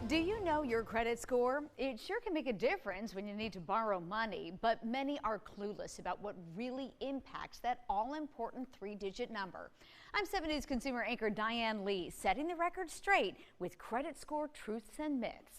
Do you know your credit score? It sure can make a difference when you need to borrow money, but many are clueless about what really impacts that all-important three-digit number. I'm 7 News consumer anchor Diane Lee, setting the record straight with credit score truths and myths.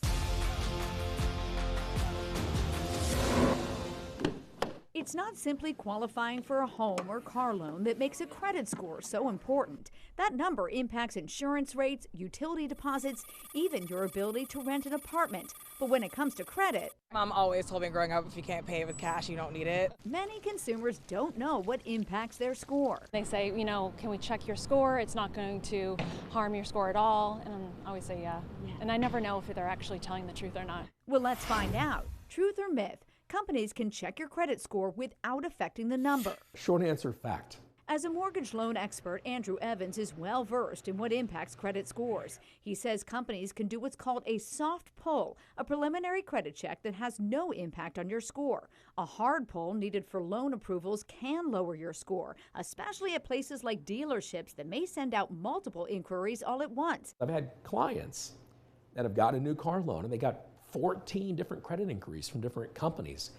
It's not simply qualifying for a home or car loan that makes a credit score so important. That number impacts insurance rates, utility deposits, even your ability to rent an apartment. But when it comes to credit, Mom always told me growing up, if you can't pay it with cash, you don't need it. many consumers don't know what impacts their score. They say, can we check your score? It's not going to harm your score at all. And I always say, yeah. And I never know if they're actually telling the truth or not. Well, let's find out. Truth or myth? Companies can check your credit score without affecting the number. Short answer, fact. As a mortgage loan expert, Andrew Evans is well versed in what impacts credit scores. He says companies can do what's called a soft pull, a preliminary credit check that has no impact on your score. A hard pull needed for loan approvals can lower your score, especially at places like dealerships that may send out multiple inquiries all at once. I've had clients that have got a new car loan and they got 14 different credit inquiries from different companies,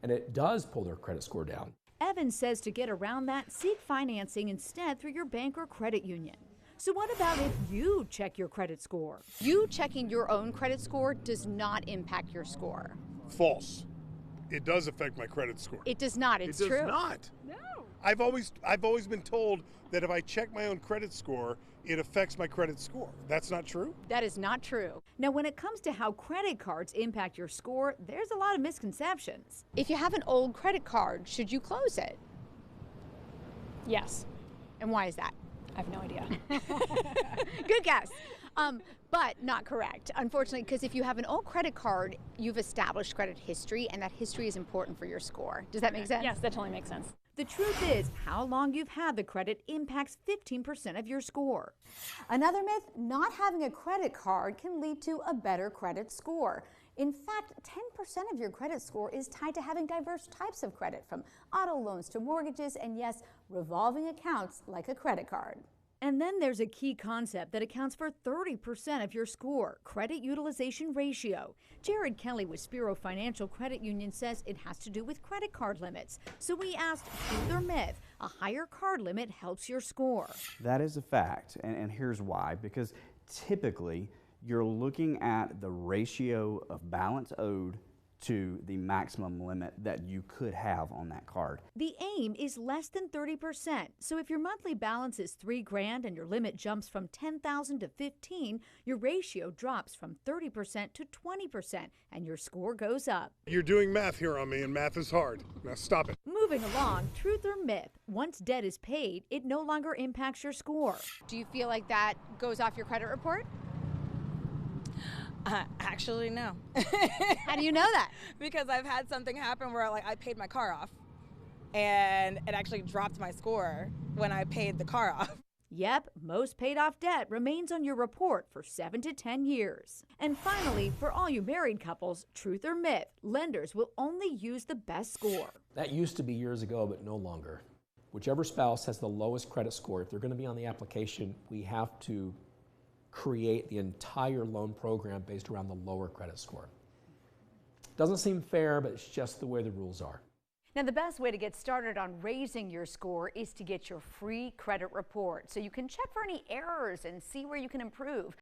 and it does pull their credit score down. Evans says to get around that, seek financing instead through your bank or credit union. So what about if you check your credit score? You checking your own credit score does not impact your score. False. It does affect my credit score. It does not. It's true. It does not. No. I've always been told that if I check my own credit score, it affects my credit score. That's not true? That is not true. Now, when it comes to how credit cards impact your score, there's a lot of misconceptions. If you have an old credit card, should you close it? Yes. And why is that? I have no idea. Good guess. But not correct, unfortunately, because if you have an old credit card, you've established credit history, and that history is important for your score. Does that make sense? Yes, that totally makes sense. The truth is, how long you've had the credit impacts 15% of your score. Another myth, not having a credit card can lead to a better credit score. In fact, 10% of your credit score is tied to having diverse types of credit, from auto loans to mortgages, and yes, revolving accounts like a credit card. And then there's a key concept that accounts for 30% of your score, credit utilization ratio. Jared Kelly with Spiro Financial Credit Union says it has to do with credit card limits. So we asked, truth or myth, a higher card limit helps your score? That is a fact, and here's why. Because typically, you're looking at the ratio of balance owed to the maximum limit that you could have on that card. The aim is less than 30%. So if your monthly balance is $3,000 and your limit jumps from $10,000 to $15,000, your ratio drops from 30% to 20% and your score goes up. You're doing math here on me, and math is hard. Now stop it. Moving along, truth or myth? Once debt is paid, it no longer impacts your score. Do you feel like that goes off your credit report? Actually, no. How do you know that? Because I've had something happen where I paid my car off, and it actually dropped my score when I paid the car off. Yep, most paid off debt remains on your report for 7 to 10 years. And finally, for all you married couples, truth or myth, lenders will only use the best score. That used to be years ago, but no longer. Whichever spouse has the lowest credit score, if they're going to be on the application, we have to create the entire loan program based around the lower credit score. Doesn't seem fair, but it's just the way the rules are. Now, the best way to get started on raising your score is to get your free credit report so you can check for any errors and see where you can improve.